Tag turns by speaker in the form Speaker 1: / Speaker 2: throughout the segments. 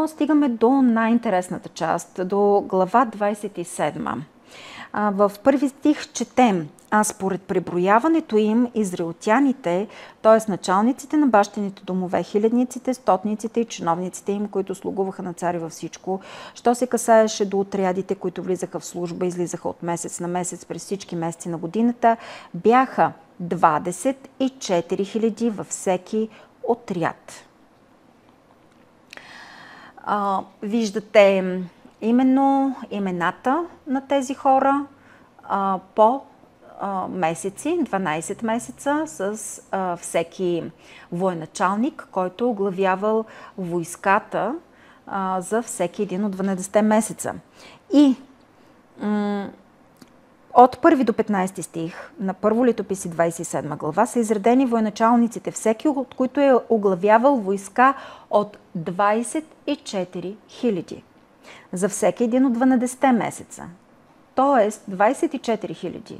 Speaker 1: стигаме до най-интересната част, до глава 27. В първи стих четем: а според преброяването им израелтяните, т.е. началниците на бащините домове, хилядниците, стотниците и чиновниците им, които слугуваха на цари във всичко, що се касаеше до отрядите, които влизаха в служба, излизаха от месец на месец през всички месеци на годината, бяха 24 000 във всеки отряд. Виждате именно имената на тези хора по месеци, 12 месеца, с всеки военачалник, който оглавявал войската за всеки един от 12 месеца. И от 1 до 15 стих на Първо летописи 27 глава са изредени военачалниците, всеки от които е оглавявал войска от 24 000 за всеки един от 12 месеца. Тоест 24 000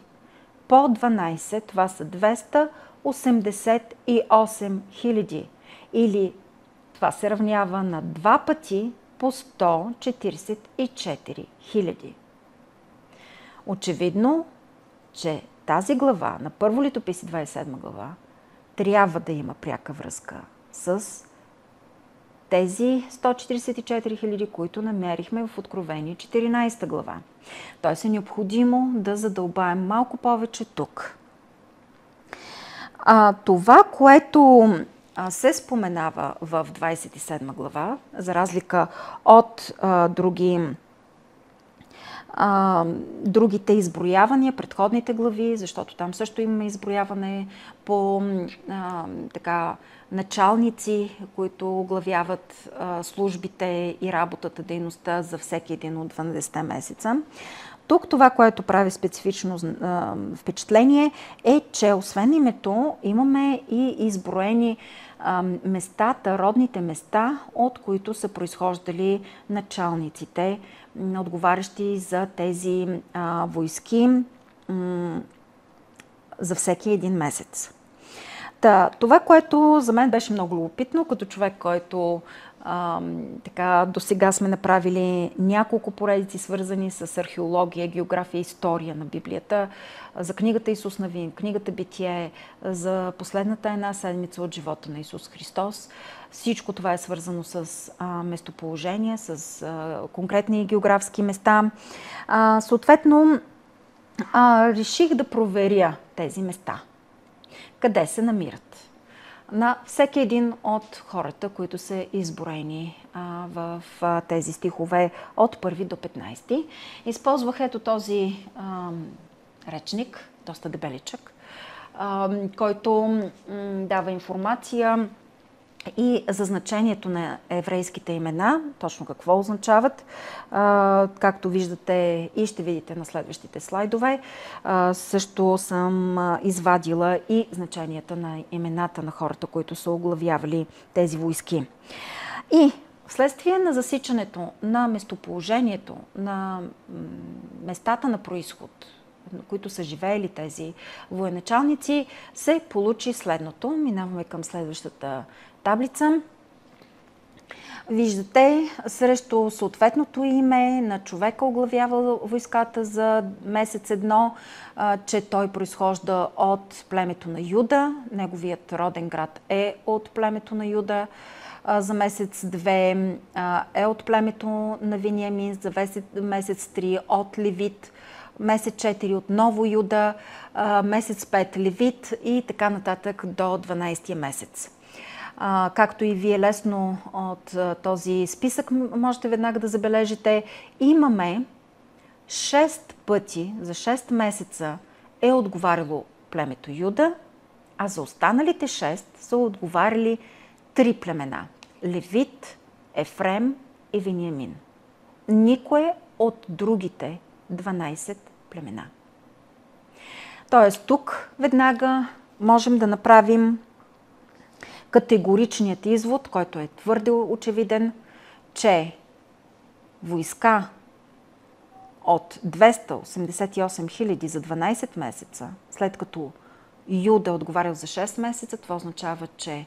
Speaker 1: по 12, това са 288 000. Или това се равнява на 2 пъти по 144 000. Очевидно, че тази глава, на Първо летописи 27 глава, трябва да има пряка връзка с тези 144 000, които намерихме в Откровение 14 глава. Тоест е необходимо да задълбаем малко повече тук. Това, което се споменава в 27 глава, за разлика от другите изброявания, предходните глави, защото там също имаме изброяване по началници, които оглавяват службите и работата, дейността за всеки един от 12 месеца. Тук това, което прави специфично впечатление, е, че освен името имаме и изброени местата, родните места, от които са произхождали началниците, отговарящи за тези войски за всеки един месец. Това, което за мен беше много любопитно, като човек, който до сега сме направили няколко поредици, свързани с археология, география и история на Библията, за книгата Исус Навин, книгата Битие, за последната една седмица от живота на Исус Христос. Всичко това е свързано с местоположение, с конкретни географски места. Съответно, реших да проверя тези места. Къде се намират? На всеки един от хората, които са изброени в тези стихове от 1 до 15. Използвах ето този речник, доста дебеличък, който дава информация и за значението на еврейските имена, точно какво означават. Както виждате и ще видите на следващите слайдове, също съм извадила и значенията на имената на хората, които са оглавявали тези войски. И вследствие на засичането на местоположението, на местата на произход, на които са живеели тези военачалници, се получи следното. Минаваме към следващата таблица. Виждате срещу съответното име на човека, оглавявал войската за месец 1, че той произхожда от племето на Юда. Неговият роден град е от племето на Юда. За месец 2 е от племето на Вениамин, за месец 3 от Левит, месец 4 отново Юда, месец 5 Левит и така нататък до 12 месец. Както и вие лесно от този списък можете веднага да забележите, имаме 6 пъти за 6 месеца е отговаряло племето Юда, а за останалите 6 са отговаряли 3 племена – Левит, Ефрем и Вениамин. Никое от другите 12 племена. Тоест тук веднага можем да направим категоричният извод, който е твърде очевиден, че войска от 288 000 за 12 месеца, след като Юда е отговарял за 6 месеца, това означава, че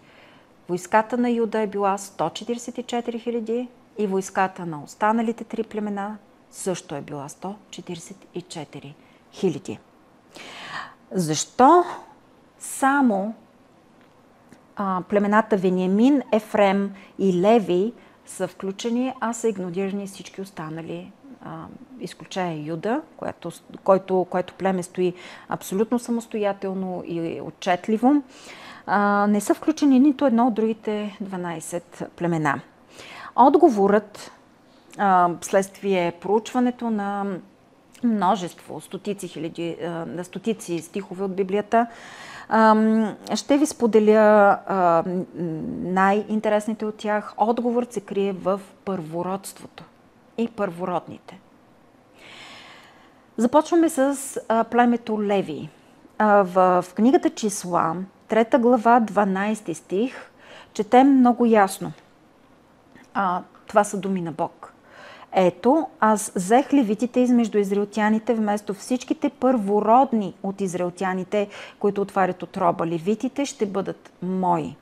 Speaker 1: войската на Юда е била 144 000, и войската на останалите 3 племена също е била 144 000. Защо само племената Вениамин, Ефрем и Леви са включени, а са игнорирани всички останали, изключая Юда, което племе стои абсолютно самостоятелно и отчетливо. Не са включени нито едно от другите 12 племена. Отговорът, следствие проучването на множество, стотици стихове от Библията, ще ви споделя най-интересните от тях. Отговорът се крие в първородството и първородните. Започваме с племето Леви. В книгата Числа, 3 глава, 12 стих, четем много ясно. Това са думи на Бог. Ето, аз взех левитите измежду израелтяните вместо всичките първородни от израелтяните, които отварят отроба. Левитите ще бъдат мои.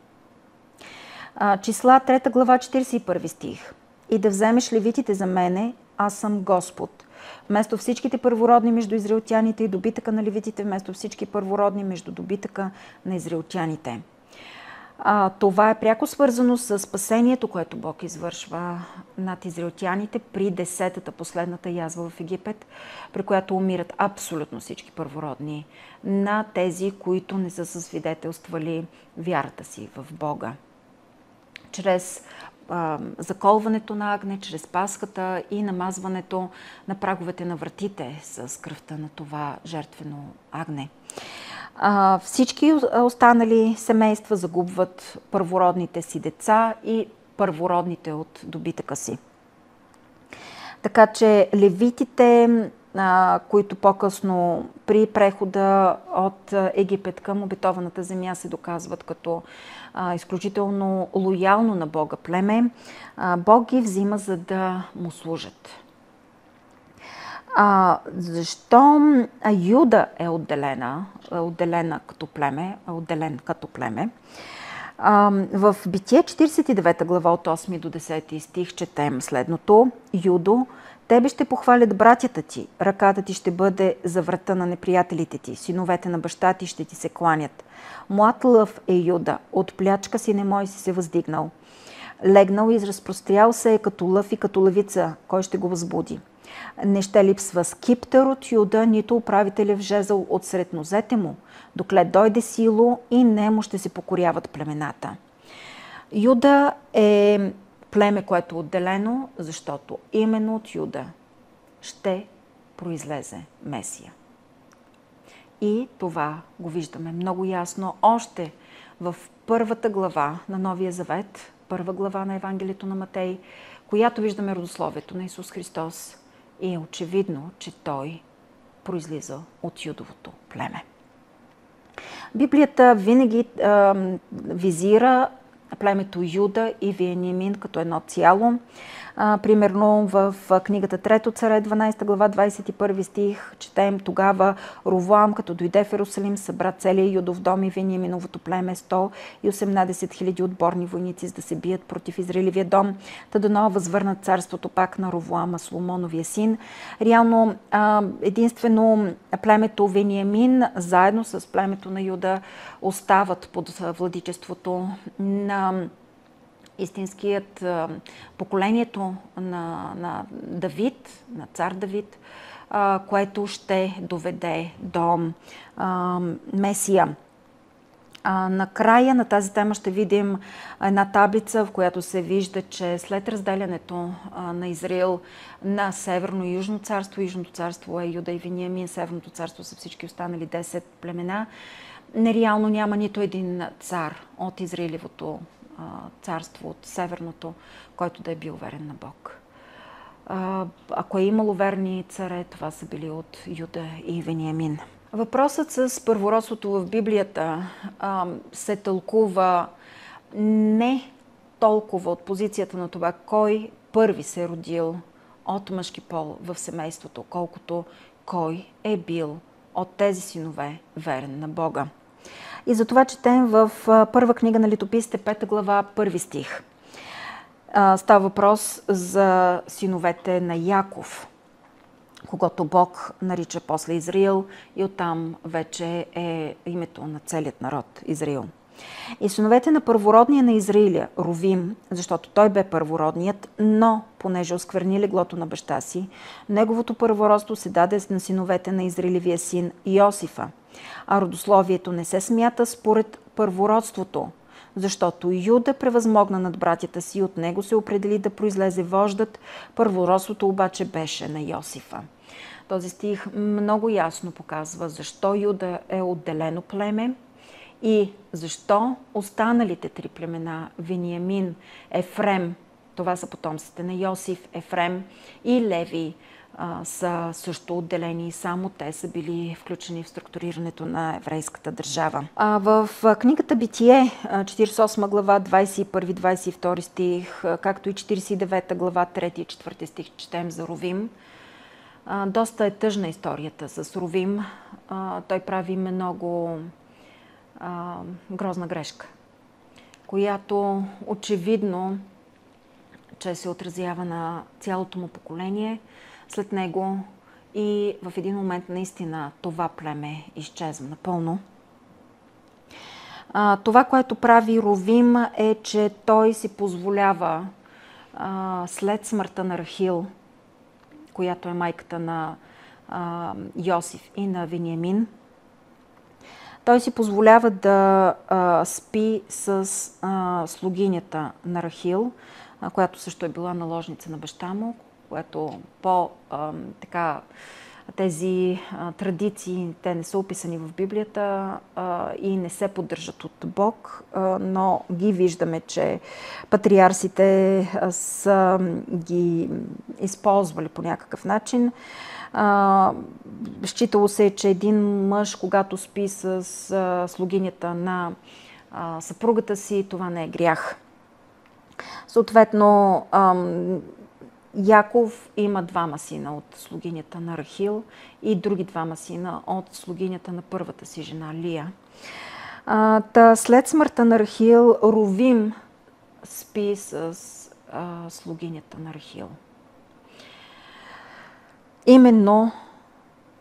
Speaker 1: Числа 3 глава 41 стих. И да вземеш левитите за мене, аз съм Господ. Вместо всичките първородни между израелтяните и добитъка на левитите, вместо всички първородни между добитъка на израелтяните. Това е пряко свързано с спасението, което Бог извършва над израелтяните при 10-та, последната язва в Египет, при която умират абсолютно всички първородни на тези, които не са засвидетелствали вярата си в Бога. Чрез заколването на агне, чрез пасхата и намазването на праговете на вратите с кръвта на това жертвено агне. Всички останали семейства загубват първородните си деца и първородните от добитъка си. Така че левитите, които по-късно при прехода от Египет към обетованата земя се доказват като изключително лоялно на Бога племе, Бог ги взима, за да му служат. Защо Юда е отделен като племе? В Битие 49 глава от 8 до 10 стих четем следното. Юдо, тебе ще похвалят братята ти, ръката ти ще бъде за врата на неприятелите ти, синовете на баща ти ще ти се кланят. Млад лъв е Юда, от плячка си не мой си се въздигнал. Легнал и разпрострял се е като лъв и като лъвица, кой ще го възбуди? Не ще липсва скиптър от Юда, нито управителев жезъл от сред нозете му, докле дойде Сило и нему ще се покоряват племената. Юда е племе, което е отделено, защото именно от Юда ще произлезе Месия. И това го виждаме много ясно още в първата глава на Новия Завет, първа глава на Евангелието на Матей, която виждаме родословието на Исус Христос. И е очевидно, че той произлиза от Юдовото племе. Библията винаги визира племето Юда и Вениамин като едно цяло. Примерно в книгата 3 царе, 12 глава, 21 стих, четем: тогава Ровоам, като дойде в Иерусалим, събра целия Юдов дом и Вениаминовото племе 118 000 отборни войници, за да се бият против Израилевия дом, та дано възвърнат царството пак на Ровоама, Соломоновия син. Реално единствено племето Вениамин, заедно с племето на Юда, остават под владичеството на истинският поколението на Давид, на цар Давид, което ще доведе до Месия. Накрая на тази тема ще видим една таблица, в която се вижда, че след разделянето на Израил на Северно и Южно царство, Южното царство е Юда и Вениамин, Северното царство са всички останали 10 племена, нереално няма нито един цар от Израилевото царство, от Северното, който да е бил верен на Бог. Ако е имало верни царе, това са били от Юда и Вениамин. Въпросът с първородството в Библията се тълкува не толкова от позицията на това кой първи се е родил от мъжки пол в семейството, колкото кой е бил от тези синове верен на Бога. И затова четем в първа книга на Летописите, 5 глава, 1 стих. Става въпрос за синовете на Яков, когато Бог нарича после Израил и оттам вече е името на целият народ Израил. И синовете на първородния на Израиля, Ровим, защото той бе първородният, но понеже оскверни леглото на баща си, неговото първородство се даде на синовете на Израилевия син Йосифа. А родословието не се смята според първородството, защото Юда превъзмогна над братята си и от него се определи да произлезе вождът, първородството обаче беше на Йосифа. Този стих много ясно показва защо Юда е отделено племе и защо останалите три племена Вениамин, Ефрем, това са потомците на Йосиф, Ефрем и Леви, са също отделени и само те са били включени в структурирането на еврейската държава. В книгата Битие, 48 глава, 21-22 стих, както и 49 глава, 3 и 4 стих, четем за Ровим. Доста е тъжна историята с Ровим. Той прави много грозна грешка, която очевидно, че се отразява на цялото му поколение след него и в един момент наистина това племе изчезва напълно. Това, което прави Ровим е, че той си позволява след смъртта на Рахил, която е майката на Йосиф и на Вениамин, той си позволява да спи с слугинята на Рахил, която също е била наложница на баща му, което тези традиции, те не са описани в Библията и не се поддържат от Бог, но ги виждаме, че патриарсите са ги използвали по някакъв начин. Считало се, че един мъж, когато спи с слугинята на съпругата си, това не е грях. Съответно, Яков има двама сина от слугинята на Рахил и други двама сина от слугинята на първата си жена Лия. След смъртта на Рахил, Ровим спи с слугинята на Рахил. Именно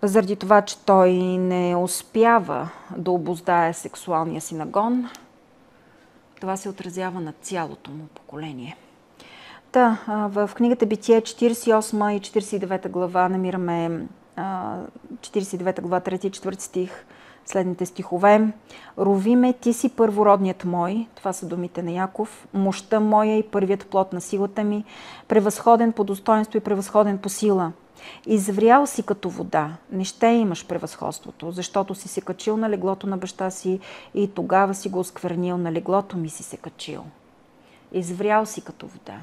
Speaker 1: заради това, че той не успява да обуздае сексуалния си нагон, това се отразява на цялото му поколение. В книгата Битие 48 и 49 глава намираме 49 глава 3 и 4 стих, следните стихове. Ровиме, ти си първородният мой, това са думите на Яков, мощта моя и първият плод на силата ми, превъзходен по достоинство и превъзходен по сила. Изврял си като вода, не ще имаш превъзходството, защото си се качил на леглото на баща си и тогава си го осквернил, на леглото ми си се качил. Изврял си като вода.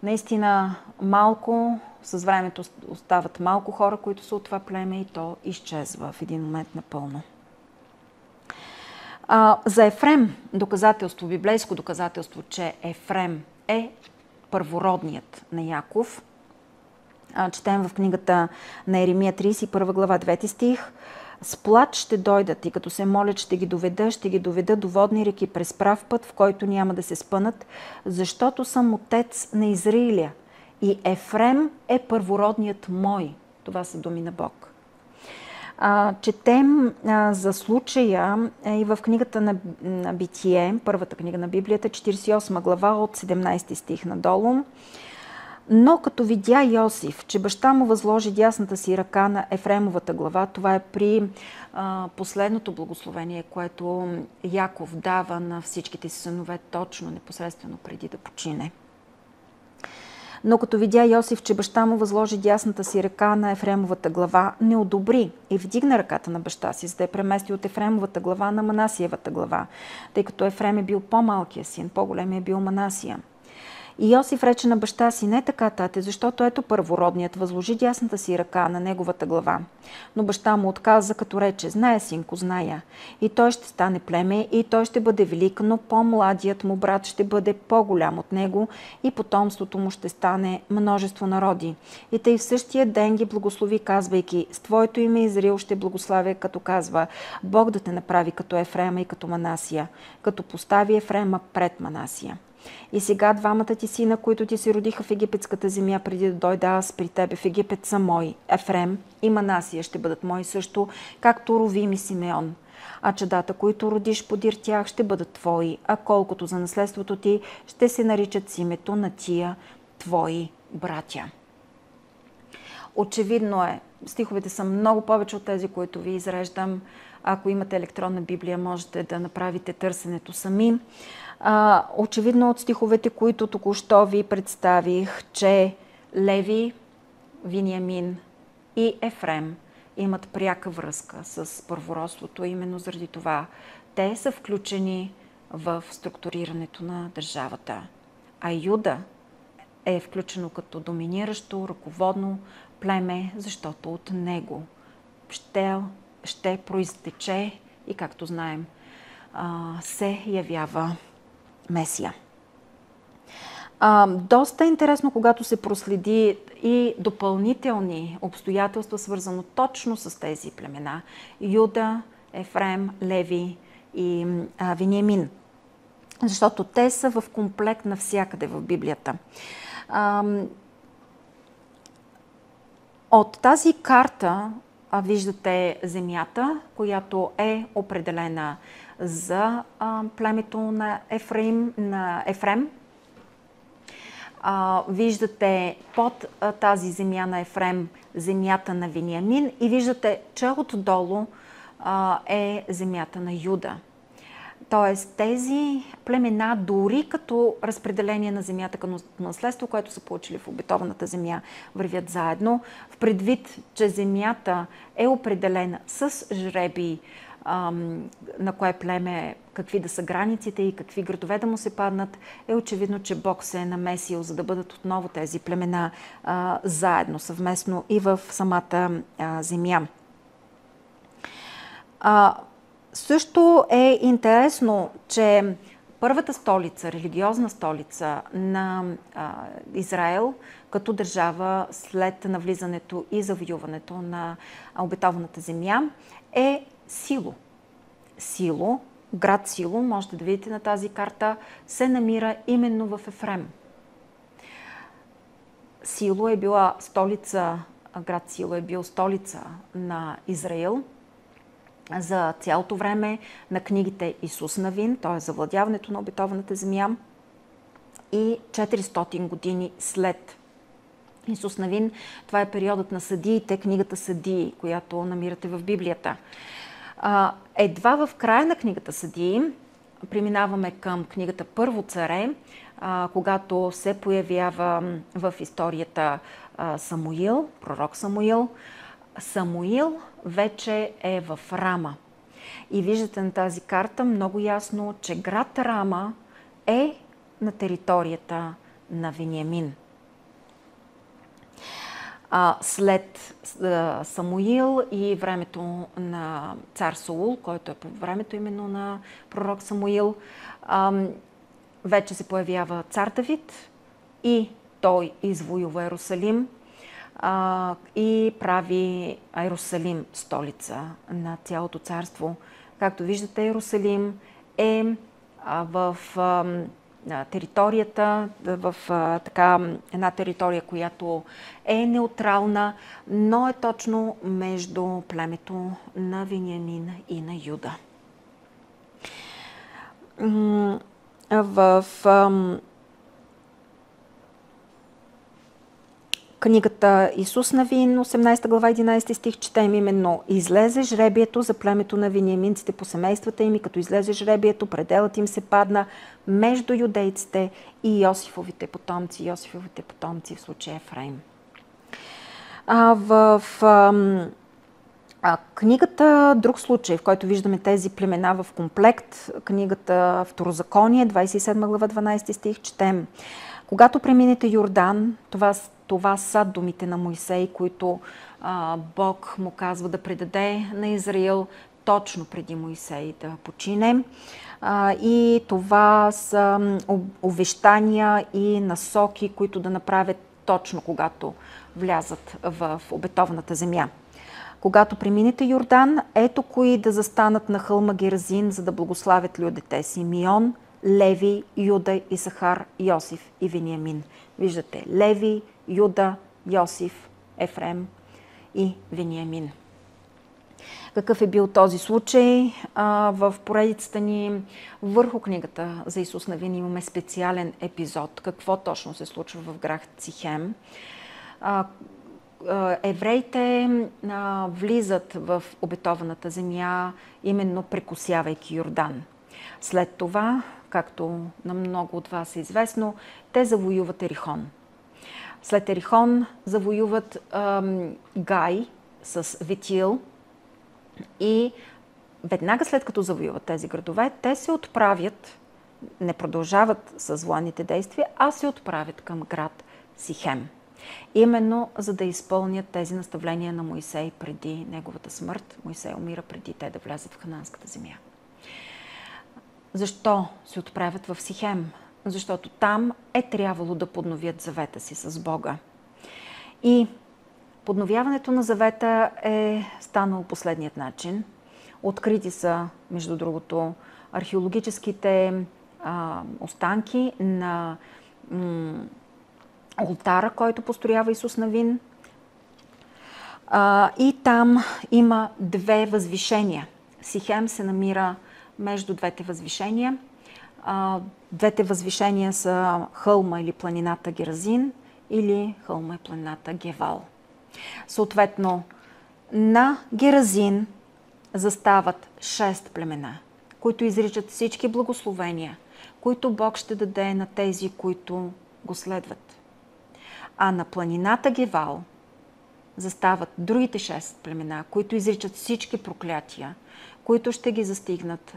Speaker 1: Наистина малко, с времето остават малко хора, които са от това племе и то изчезва в един момент напълно. За Ефрем доказателство, библейско доказателство, че Ефрем е първородният на Яков, четем в книгата на Еремия 31 глава 2 стих. С плач ще дойдат и като се молят ще ги доведа до водни реки през прав път, в който няма да се спънат, защото съм отец на Израиля и Ефрем е първородният мой. Това са думи на Бог. Четем за случая и в книгата на Битие, първата книга на Библията, 48 глава от 17 стих надолу. Но като видя Йосиф, че баща му възложи дясната си ръка на Ефремовата глава, това е при последното благословение, което Яков дава на всичките си синове точно, непосредствено преди да почине. Но като видя Йосиф, че баща му възложи дясната си ръка на Ефремовата глава, не одобри и вдигна ръката на баща си, за да я премести от Ефремовата глава на Манасиевата глава, тъй като Ефрем е бил по-малкия син, по-големия е бил Манасия. И Йосиф рече на баща си: не така, тате, защото ето първородният възложи дясната си ръка на неговата глава. Но баща му отказа, като рече: знае, синко, зная. И той ще стане племе, и той ще бъде велик, но по-младият му брат ще бъде по-голям от него и потомството му ще стане множество народи. И тъй в същия ден ги благослови, казвайки: с твоето име Израил ще благославя, като казва: Бог да те направи като Ефрема и като Манасия, като постави Ефрема пред Манасия. И сега двамата ти сина, които ти се родиха в египетската земя, преди да дойда аз при тебе в Египет, са мои. Ефрем и Манасия ще бъдат мои също, както Ровим и Симеон. А чадата, които родиш подир тях, ще бъдат твои, а колкото за наследството ти, ще се наричат с името на тия твои братя. Очевидно е, стиховете са много повече от тези, които ви изреждам. Ако имате електронна Библия, можете да направите търсенето сами. Очевидно от стиховете, които току-що ви представих, че Леви, Вениамин и Ефрем имат пряка връзка с първородството. Именно заради това те са включени в структурирането на държавата. А Юда е включено като доминиращо, ръководно племе, защото от него ще произтече и, както знаем, се явява Месия. Доста е интересно, когато се проследи и допълнителни обстоятелства, свързано точно с тези племена. Юда, Ефрем, Леви и Вениамин. Защото те са в комплект навсякъде в Библията. От тази карта виждате земята, която е определена за племето на Ефрем. Виждате под тази земя на Ефрем земята на Вениамин и виждате, че отдолу е земята на Юда. Тоест тези племена, дори като разпределение на земята като наследство, което са получили в обетованата земя, вървят заедно, в предвид, че земята е определена с жребий, на кое племе, какви да са границите и какви градове да му се паднат, е очевидно, че Бог се е намесил, за да бъдат отново тези племена заедно, съвместно и в самата земя. Също е интересно, че първата столица, религиозна столица на Израел като държава след навлизането и завоюването на обетованата земя е Сило. Сило, град Сило, можете да видите на тази карта, се намира именно в Ефрем. Сило е била столица, град Сило е бил столица на Израил за цялото време на книгите Исус Навин, т.е. завладяването на обетованата земя, и 400 години след Исус Навин. Това е периодът на съдиите, книгата Съдии, която намирате в Библията. Едва в края на книгата Съдии преминаваме към книгата Първо царе, когато се появява в историята Самуил, пророк Самуил. Самуил вече е в Рама. И виждате на тази карта много ясно, че град Рама е на територията на Вениамин. След Самуил и времето на цар Саул, който е по времето именно на пророк Самуил, вече се появява цар Давид и той извоюва Йерусалим и прави Йерусалим столица на цялото царство. Както виждате, Йерусалим е в територията, в една територия, която е неутрална, но е точно между племето на Вениамин и на Юда. В книгата Исус Навин, 18 глава, 11 стих, четем именно: излезе жребието за племето на вениаминците по семействата им и като излезе жребието, пределът им се падна между юдейците и Йосифовите потомци. Йосифовите потомци в случая Ефраим. В книгата друг случай, в който виждаме тези племена в комплект, книгата Второзаконие, 27 глава, 12 стих, четем: когато преминете Йордан, това са думите на Мойсей, които Бог му казва да предаде на Израил точно преди Мойсей да почине. И това са увещания и насоки, които да направят точно когато влязат в обетованата земя. Когато преминете Йордан, ето кои да застанат на хълма Герзин, за да благославят людите: Симеон, Леви, Юда, Исахар, Йосиф и Вениамин. Виждате, Леви, Юда, Йосиф, Ефрем и Вениамин. Какъв е бил този случай? В поредицата ни върху книгата за Исус Навин имаме специален епизод. Какво точно се случва в град Сихем? Евреите влизат в обетованата земя, именно прекосявайки Йордан. След това, както на много от вас е известно, те завоюват Ерихон. След Ерихон завоюват Гай с Ветил и веднага след като завоюват тези градове, те се отправят, не продължават с военните действия, а се отправят към град Сихем. Именно за да изпълнят тези наставления на Моисей преди неговата смърт. Моисей умира преди те да влязат в Ханаанската земя. Защо се отправят в Сихем? Защото там е трябвало да подновят завета си с Бога. И подновяването на завета е станало последният начин. Открити са, между другото, археологическите останки на олтара, който построява Исус Навин. И там има две възвишения. Сихем се намира между двете възвишения. Двете възвишения са хълма или планината Геразин или хълма и планината Гевал. Съответно, на Геразин застават 6 племена, които изричат всички благословения, които Бог ще даде на тези, които го следват. А на планината Гевал застават другите 6 племена, които изричат всички проклятия, които ще ги застигнат,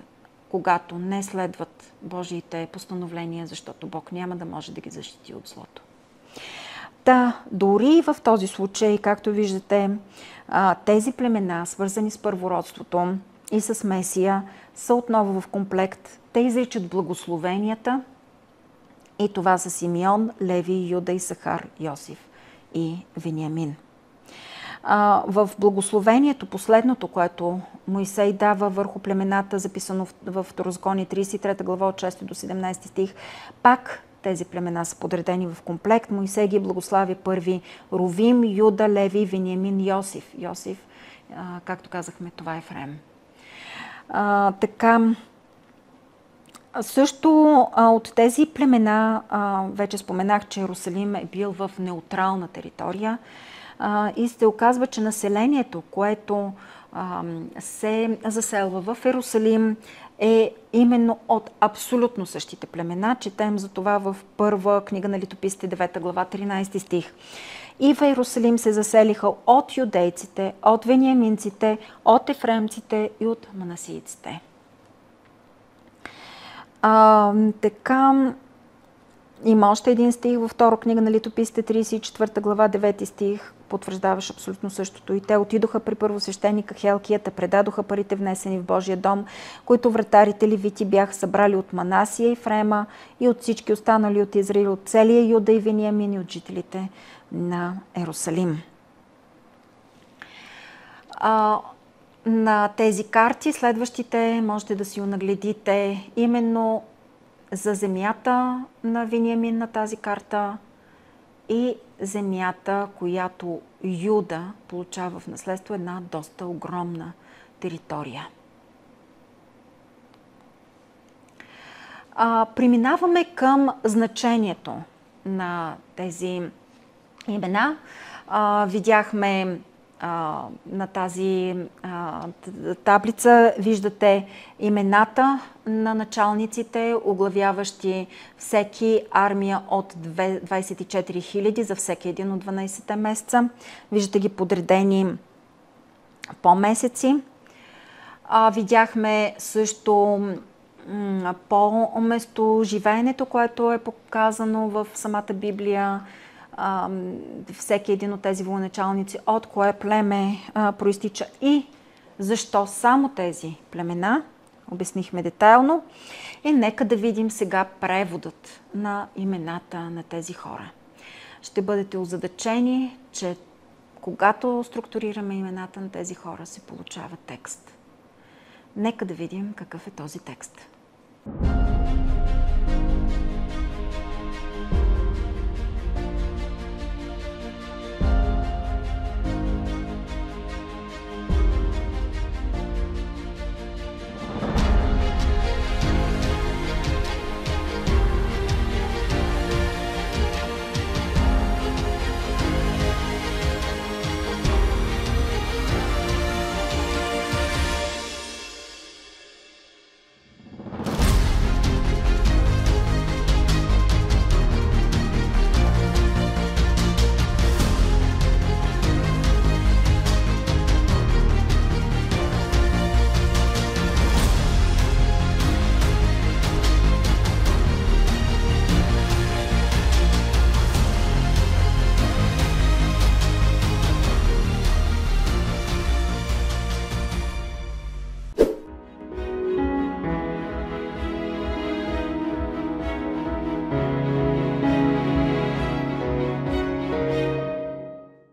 Speaker 1: когато не следват Божиите постановления, защото Бог няма да може да ги защити от злото. Дори в този случай, както виждате, тези племена, свързани с първородството и с Месия, са отново в комплект. Те изричат благословенията и това са Симеон, Леви, Юда, Исахар, Йосиф и Вениамин. В благословението, последното, което Моисей дава върху племената, записано в Второзаконие 33 глава от 6 до 17 стих, пак тези племена са подредени в комплект. Моисей ги благославя първи: Рувим, Юда, Леви, Вениамин, Йосиф. Йосиф, както казахме, това е Ефрем. Също от тези племена, вече споменах, че Иерусалим е бил в неутрална територия и се оказва, че населението, което се заселва в Иерусалим, е именно от абсолютно същите племена. Четем за това в първа книга на Летописите, 9 глава, 13 стих. И в Иерусалим се заселиха от юдейците, от вениаминците, от ефремците и от манасийците. Има още един стих във втора книга на Летописите, 34 глава, 9 стих, потвърждаваш абсолютно същото. И те отидоха при първосвещеника Хелкия, те предадоха парите внесени в Божия дом, които вратарите левити бяха събрали от Манасия и Ефрема и от всички останали от Израил, от целия Юда и Вениамин и от жителите на Иерусалим. На тези карти, следващите, можете да си нагледите именно за земята на Вениамин на тази карта и земята, която Юда получава в наследство, една доста огромна територия. Преминаваме към значението на тези имена. Видяхме на тази таблица, виждате имената на началниците, оглавяващи всеки армия от 24 000 за всеки един от 12 месеца. Виждате ги подредени по месеци. Видяхме също по местоживеенето, което е показано в самата Библия. Всеки един от тези военачалници, от кое племе проистича и защо само тези племена. Обяснихме детайлно. И нека да видим сега преводът на имената на тези хора. Ще бъдете озадачени, че когато структурираме имената на тези хора, се получава текст. Нека да видим какъв е този текст.